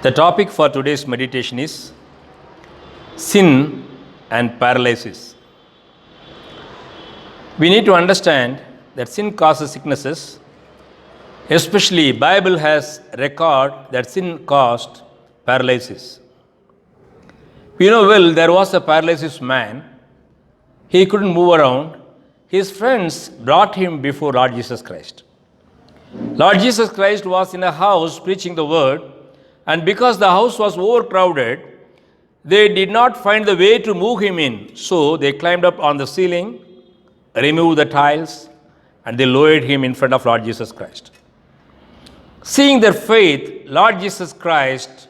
The topic for today's meditation is sin and paralysis. We need to understand that sin causes sicknesses. Especially Bible has record that sin caused paralysis. We know well there was a paralysis man. He couldn't move around. His friends brought him before Lord Jesus Christ. Lord Jesus Christ was in a house preaching the word, and because the house was overcrowded, they did not find the way to move him in. So they climbed up on the ceiling, removed the tiles, and they lowered him in front of Lord Jesus Christ. Seeing their faith, Lord Jesus Christ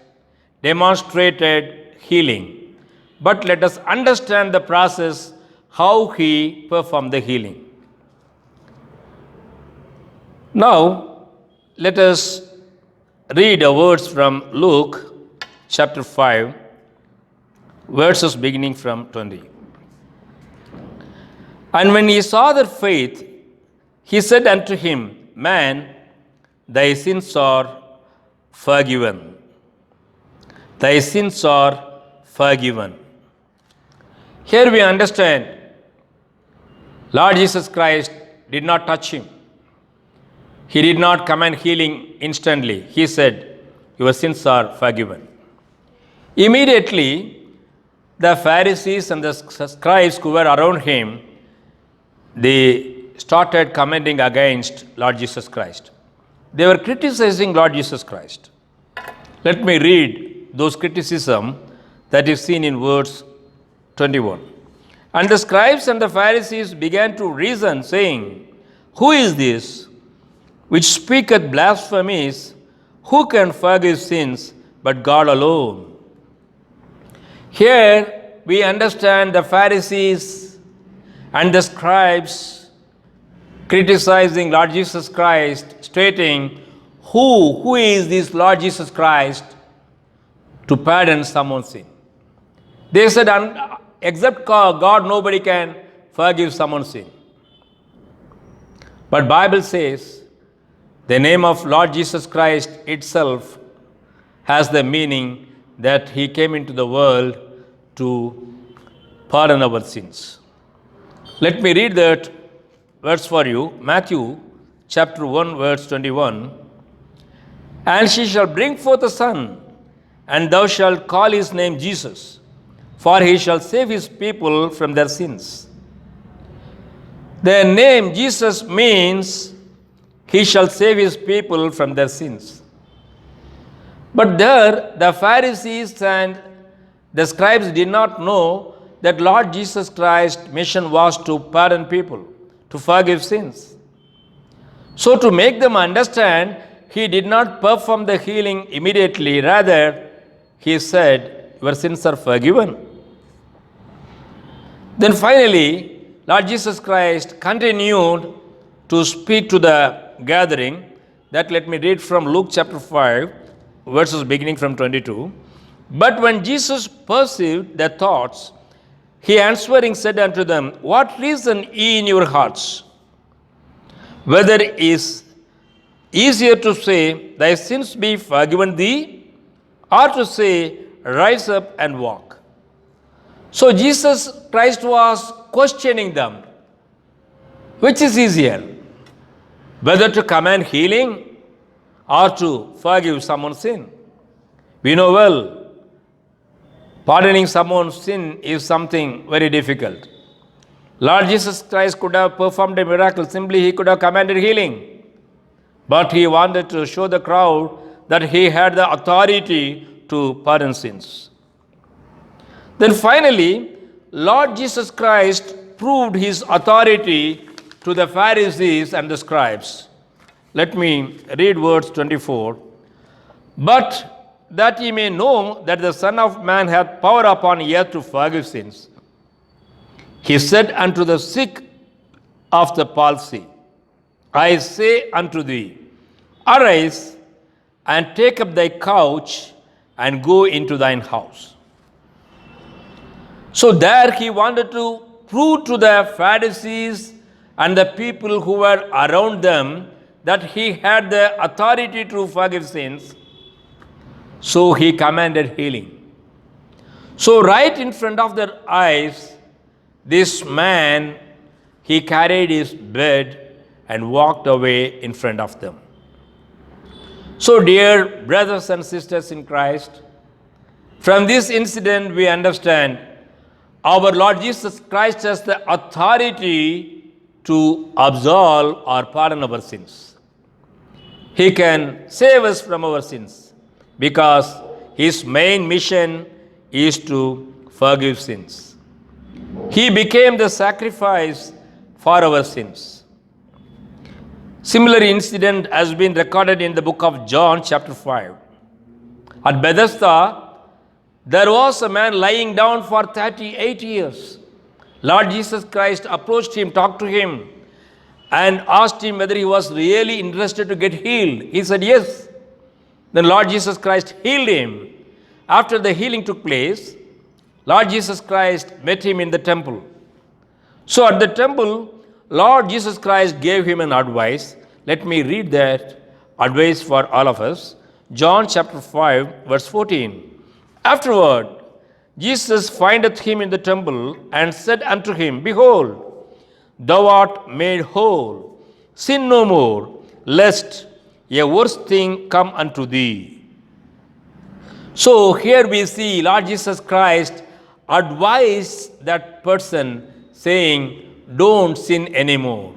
demonstrated healing. But let us understand the process, how he performed the healing. Now, let us read the words from Luke chapter 5, verses beginning from 20. And when he saw their faith, he said unto him, Man, thy sins are forgiven. Thy sins are forgiven. Here we understand Lord Jesus Christ did not touch him. He did not command healing instantly. He said, Your sins are forgiven. Immediately, the Pharisees and the scribes who were around him, they started commenting against Lord Jesus Christ. They were criticizing Lord Jesus Christ. Let me read those criticism that is seen in verse 21. And the scribes and the Pharisees began to reason, saying, Who is this which speaketh blasphemies? Who can forgive sins but God alone? Here we understand the Pharisees and the scribes criticizing Lord Jesus Christ, stating, Who is this Lord Jesus Christ to pardon someone's sin? They said, except God, nobody can forgive someone's sin. But Bible says, the name of Lord Jesus Christ itself has the meaning that he came into the world to pardon our sins. Let me read that verse for you. Matthew chapter 1 verse 21. And she shall bring forth a son, and thou shalt call his name Jesus, for he shall save his people from their sins. The name Jesus means he shall save his people from their sins. But there, the Pharisees and the scribes did not know that Lord Jesus Christ's mission was to pardon people, to forgive sins. So to make them understand, he did not perform the healing immediately. Rather, he said, Your sins are forgiven. Then finally, Lord Jesus Christ continued to speak to the gathering. That let me read from Luke chapter 5, verses beginning from 22. But when Jesus perceived their thoughts, he answering said unto them, What reason ye in your hearts? Whether it is easier to say, Thy sins be forgiven thee, or to say, Rise up and walk. So Jesus Christ was questioning them. Which is easier? Whether to command healing or to forgive someone's sin. We know well, pardoning someone's sin is something very difficult. Lord Jesus Christ could have performed a miracle. Simply, he could have commanded healing. But he wanted to show the crowd that he had the authority to pardon sins. Then finally, Lord Jesus Christ proved his authority to the Pharisees and the scribes. Let me read verse 24. But that ye may know that the Son of Man hath power upon earth to forgive sins, he said unto the sick of the palsy, I say unto thee, Arise, and take up thy couch, and go into thine house. So there he wanted to prove to the Pharisees and the people who were around them that he had the authority to forgive sins. So he commanded healing. So right in front of their eyes, this man, he carried his bed and walked away in front of them. So dear brothers and sisters in Christ, from this incident we understand our Lord Jesus Christ has the authority to absolve or pardon our sins. He can save us from our sins because his main mission is to forgive sins. He became the sacrifice for our sins. Similar incident has been recorded in the book of John chapter 5. At Bethesda, there was a man lying down for 38 years. Lord Jesus Christ approached him, talked to him, and asked him whether he was really interested to get healed. He said yes. Then Lord Jesus Christ healed him. After the healing took place, Lord Jesus Christ met him in the temple. So at the temple, Lord Jesus Christ gave him an advice. Let me read that advice for all of us. John chapter 5, verse 14. Afterward, Jesus findeth him in the temple and said unto him, Behold, thou art made whole. Sin no more, lest a worse thing come unto thee. So here we see Lord Jesus Christ advise that person saying, don't sin anymore.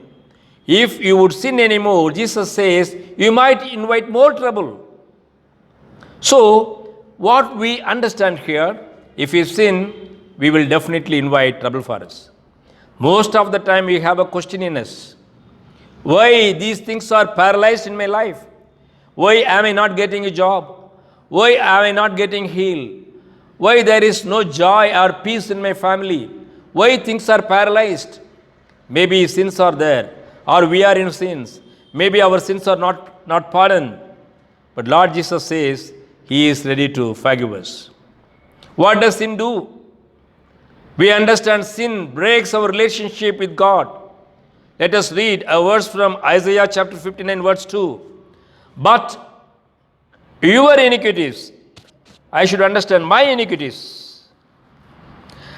If you would sin anymore, Jesus says, you might invite more trouble. So, what we understand here, if we sin, we will definitely invite trouble for us. Most of the time we have a question in us. Why these things are paralyzed in my life? Why am I not getting a job? Why am I not getting healed? Why there is no joy or peace in my family? Why things are paralyzed? Maybe sins are there, or we are in sins. Maybe our sins are not pardoned. But Lord Jesus says, He is ready to forgive us. What does sin do? We understand sin breaks our relationship with God. Let us read a verse from Isaiah chapter 59, verse 2. But your iniquities, I should understand my iniquities,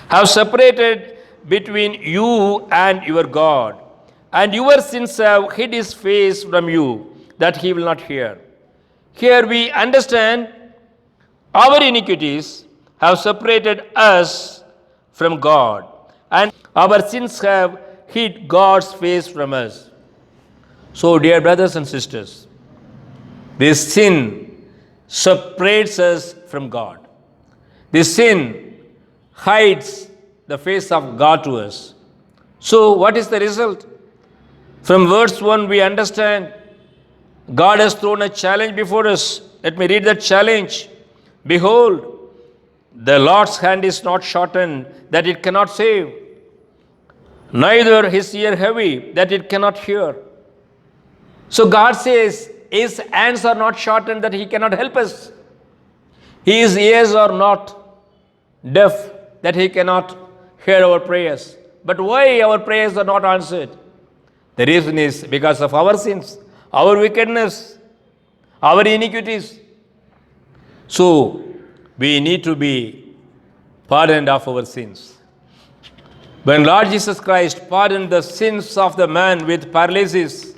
have separated between you and your God, and your sins have hid his face from you, that he will not hear. Here we understand our iniquities have separated us from God, and our sins have hid God's face from us. So, dear brothers and sisters, this sin separates us from God. This sin hides the face of God to us. So, what is the result? From verse 1, we understand God has thrown a challenge before us. Let me read that challenge. Behold, the Lord's hand is not shortened that it cannot save, neither his ear heavy that it cannot hear. So God says, his hands are not shortened that he cannot help us. His ears are not deaf that he cannot hear our prayers. But why our prayers are not answered? The reason is because of our sins, our wickedness, our iniquities. So, we need to be pardoned of our sins. When Lord Jesus Christ pardoned the sins of the man with paralysis,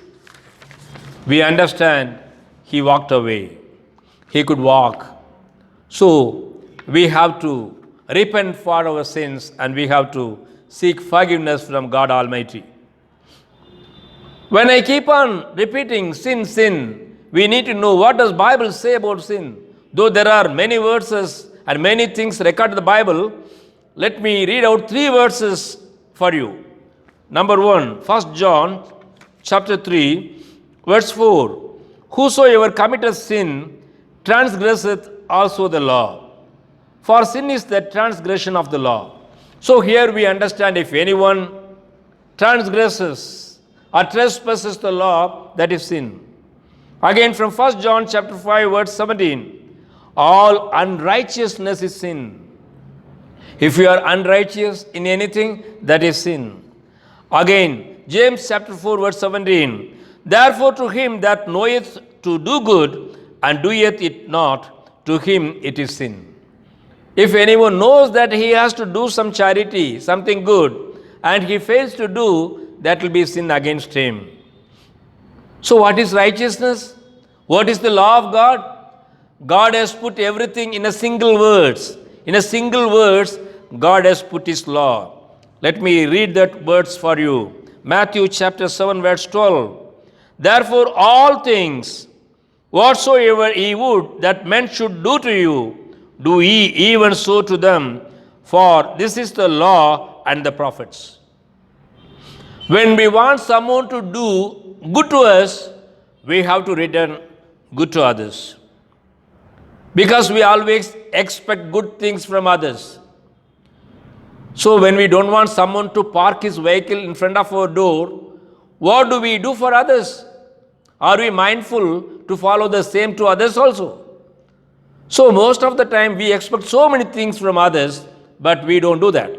we understand he walked away. He could walk. So, we have to repent for our sins and we have to seek forgiveness from God Almighty. When I keep on repeating sin, sin, we need to know what does Bible say about sin. Though there are many verses and many things recorded in the Bible, let me read out 3 verses for you. Number 1, 1 John chapter 3, verse 4. Whosoever committeth sin transgresseth also the law. For sin is the transgression of the law. So here we understand if anyone transgresses or trespasses the law, that is sin. Again from 1 John chapter 5, verse 17. All unrighteousness is sin. If you are unrighteous in anything, that is sin. Again, James chapter 4, verse 17. Therefore to him that knoweth to do good and doeth it not, to him it is sin. If anyone knows that he has to do some charity, something good, and he fails to do, that will be sin against him. So what is righteousness? What is the law of God? God has put everything in a single words. In a single words, God has put his law. Let me read that words for you. Matthew chapter 7 verse 12. Therefore all things, whatsoever ye would that men should do to you, do ye even so to them, for this is the law and the prophets. When we want someone to do good to us, we have to return good to others. Because we always expect good things from others. So when we don't want someone to park his vehicle in front of our door, what do we do for others? Are we mindful to follow the same to others also? So most of the time we expect so many things from others, but we don't do that.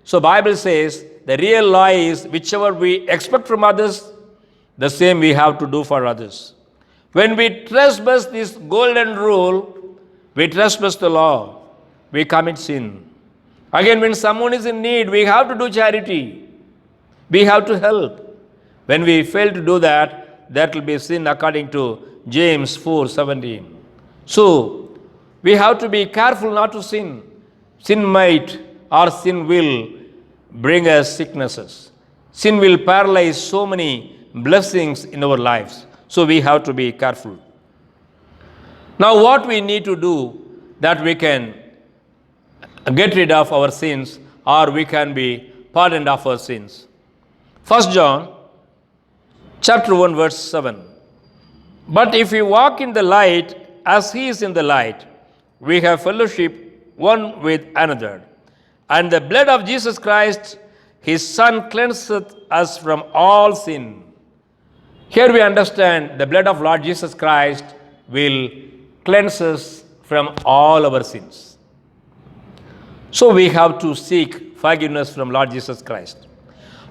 So Bible says the real law is whichever we expect from others, the same we have to do for others. When we trespass this golden rule, we trespass the law, we commit sin. Again, when someone is in need, we have to do charity. We have to help. When we fail to do that, that will be sin according to James 4:17. So, we have to be careful not to sin. Sin might or sin will bring us sicknesses. Sin will paralyze so many blessings in our lives. So, we have to be careful. Now, what we need to do that we can get rid of our sins or we can be pardoned of our sins. 1 John chapter 1 verse 7. But if we walk in the light as he is in the light, we have fellowship one with another. And the blood of Jesus Christ, his Son, cleanseth us from all sin. Here we understand the blood of Lord Jesus Christ will cleanse us from all our sins. So we have to seek forgiveness from Lord Jesus Christ.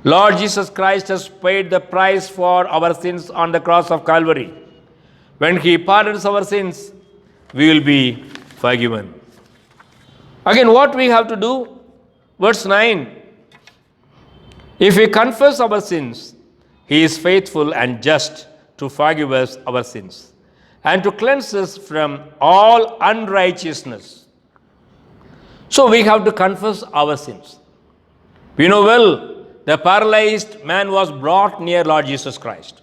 Lord Jesus Christ has paid the price for our sins on the cross of Calvary. When he pardons our sins, we will be forgiven. Again, what we have to do? Verse 9. If we confess our sins, he is faithful and just to forgive us our sins and to cleanse us from all unrighteousness. So we have to confess our sins. We know well, the paralyzed man was brought near Lord Jesus Christ.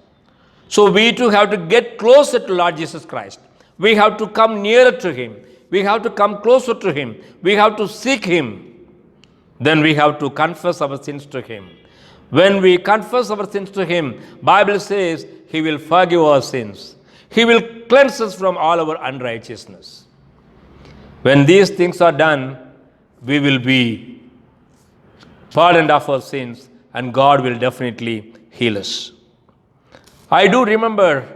So we too have to get closer to Lord Jesus Christ. We have to come nearer to him. We have to come closer to him. We have to seek him. Then we have to confess our sins to him. When we confess our sins to him, Bible says he will forgive our sins. He will cleanse us from all our unrighteousness. When these things are done, we will be pardoned of our sins and God will definitely heal us. I do remember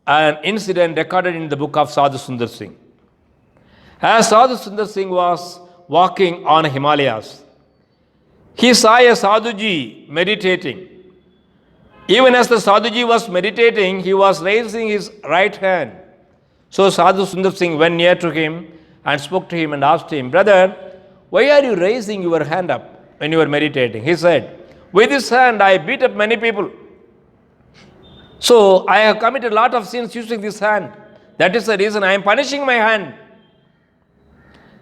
an incident recorded in the book of Sadhu Sundar Singh. As Sadhu Sundar Singh was walking on Himalayas, he saw a Sadhuji meditating. Even as the Sadhuji was meditating, he was raising his right hand. So Sadhu Sundar Singh went near to him and spoke to him and asked him, "Brother, why are you raising your hand up when you are meditating?" He said, "With this hand I beat up many people. So I have committed a lot of sins using this hand. That is the reason I am punishing my hand."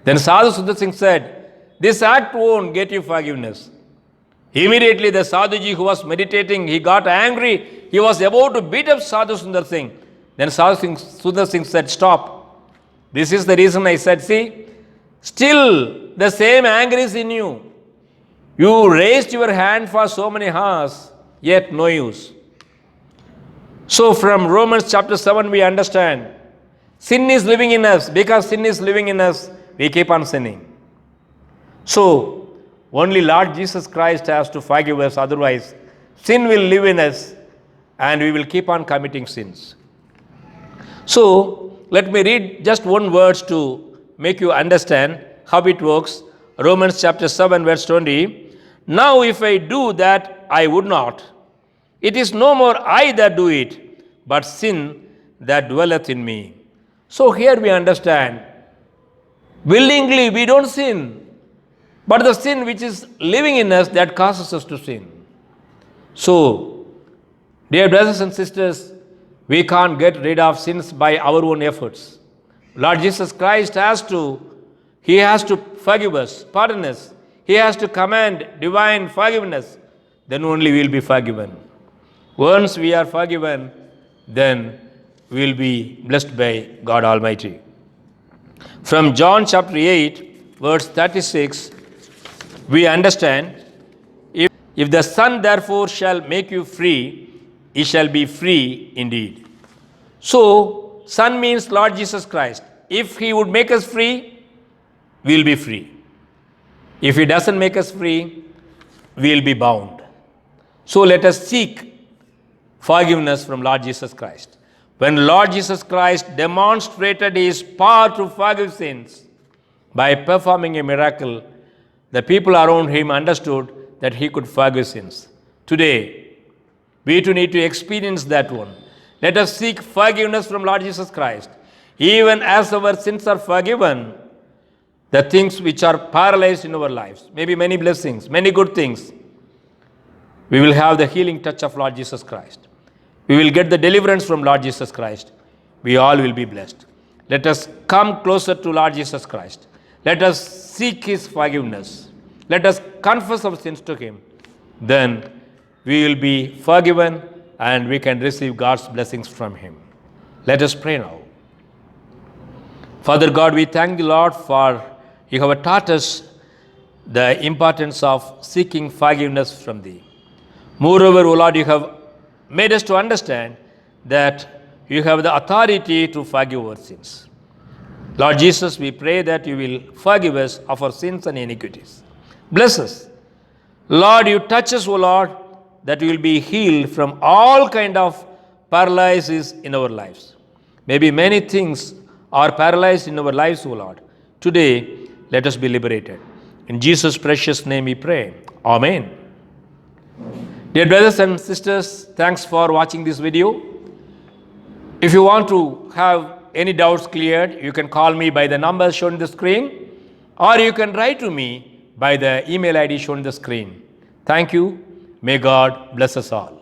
Then Sadhu Sundar Singh said, "This act won't get you forgiveness." Immediately the Sadhuji who was meditating, he got angry. He was about to beat up Sadhu Sundar Singh. Then Sadhu Sundar Singh said, "Stop. This is the reason I said, see, still the same anger is in you. You raised your hand for so many hours, yet no use." So from Romans chapter 7 we understand, sin is living in us. Because sin is living in us, we keep on sinning. So only Lord Jesus Christ has to forgive us, otherwise sin will live in us and we will keep on committing sins. So let me read just one verse to make you understand how it works. Romans chapter 7 verse 20. Now if I do that I would not, it is no more I that do it, but sin that dwelleth in me. So here we understand, willingly we don't sin, but the sin which is living in us that causes us to sin. So, dear brothers and sisters, we can't get rid of sins by our own efforts. Lord Jesus Christ He has to forgive us, pardon us. He has to command divine forgiveness. Then only we will be forgiven. Once we are forgiven, then we will be blessed by God Almighty. From John chapter 8, verse 36, we understand, if the Son therefore shall make you free, ye shall be free indeed. So, Son means Lord Jesus Christ. If He would make us free, we will be free. If He doesn't make us free, we will be bound. So let us seek forgiveness from Lord Jesus Christ. When Lord Jesus Christ demonstrated His power to forgive sins by performing a miracle, the people around Him understood that He could forgive sins. Today, we too need to experience that one. Let us seek forgiveness from Lord Jesus Christ. Even as our sins are forgiven, the things which are paralyzed in our lives, maybe many blessings, many good things, we will have the healing touch of Lord Jesus Christ. We will get the deliverance from Lord Jesus Christ. We all will be blessed. Let us come closer to Lord Jesus Christ. Let us seek His forgiveness. Let us confess our sins to Him. Then we will be forgiven and we can receive God's blessings from Him. Let us pray now. Father God, we thank the Lord for You have taught us the importance of seeking forgiveness from Thee. Moreover, O Lord, You have made us to understand that You have the authority to forgive our sins. Lord Jesus, we pray that You will forgive us of our sins and iniquities. Bless us. Lord, You touch us, O Lord, that we will be healed from all kind of paralysis in our lives. Maybe many things are paralyzed in our lives, O Lord. Today, let us be liberated. In Jesus' precious name we pray. Amen. Dear brothers and sisters, thanks for watching this video. If you want to have any doubts cleared, you can call me by the number shown on the screen, or you can write to me by the email ID shown on the screen. Thank you. May God bless us all.